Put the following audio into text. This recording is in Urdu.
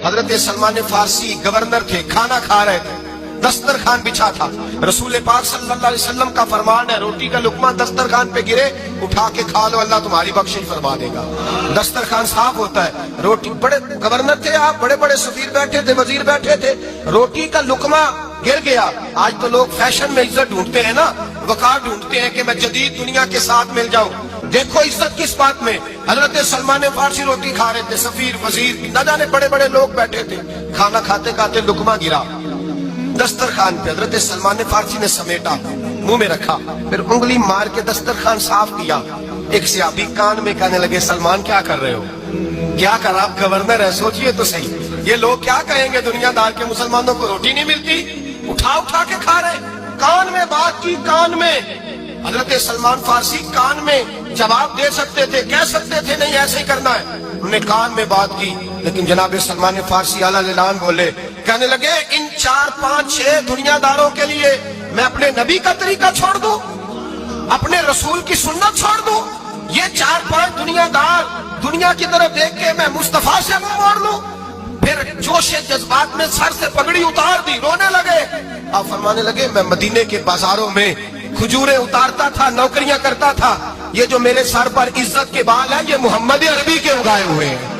حضرت سلمان فارسی گورنر تھے، کھانا کھا رہے تھے، دسترخوان بچھا تھا، رسول پاک صلی اللہ علیہ وسلم کا فرمان ہے روٹی کا لقمہ دسترخوان پہ گرے اٹھا کے کھا لو، اللہ تمہاری بخشش فرما دے گا۔ دسترخوان صاف ہوتا ہے، روٹی، بڑے گورنر تھے آپ، بڑے بڑے سفیر بیٹھے تھے، وزیر بیٹھے تھے، روٹی کا لقمہ گر گیا۔ آج تو لوگ فیشن میں عزت ڈھونڈتے ہیں نا، وقار ڈھونڈتے ہیں کہ میں جدید دنیا کے ساتھ مل جاؤں۔ دیکھو عزت کس بات میں، حضرت سلمان فارسی روٹی کھا رہے تھے، سفیر وزیر نہ جانے بڑے بڑے لوگ بیٹھے تھے، کھانا کھاتے کھاتے لقمہ گرا دسترخوان پہ، حضرت سلمان فارسی نے سمیٹا، منہ میں رکھا، پھر انگلی مار کے دسترخوان صاف کیا۔ ایک صحابی کان میں کہنے لگے سلمان کیا کر رہے ہو، کیا کر، آپ گورنر ہیں، سوچئے تو صحیح، یہ لوگ کیا کہیں گے دنیا دار کے مسلمانوں کو روٹی نہیں ملتی، اٹھا اٹھا کے کھا رہے۔ کان میں بات کی، کان میں، حضرت سلمان فارسی کان میں جواب دے سکتے تھے، کہہ سکتے تھے نہیں ایسے ہی کرنا ہے، انہوں نے کان میں بات کی، لیکن جناب سلمان فارسی اعلیٰ اعلان بولے، کہنے لگے ان 4 5 6 دنیا داروں کے لیے میں اپنے نبی کا طریقہ چھوڑ دوں، اپنے رسول کی سنت چھوڑ دوں، یہ 4 5 دنیا دار دنیا کی طرف دیکھ کے میں مصطفیٰ سے منہ موڑ لوں؟ پھر جوش جذبات میں سر سے پگڑی اتار دی، رونے لگے۔ آپ فرمانے لگے میں مدینے کے بازاروں میں کھجوریں اتارتا تھا، نوکریاں کرتا تھا، یہ جو میرے سر پر عزت کے بال ہیں یہ محمد عربی کے اگائے ہوئے ہیں۔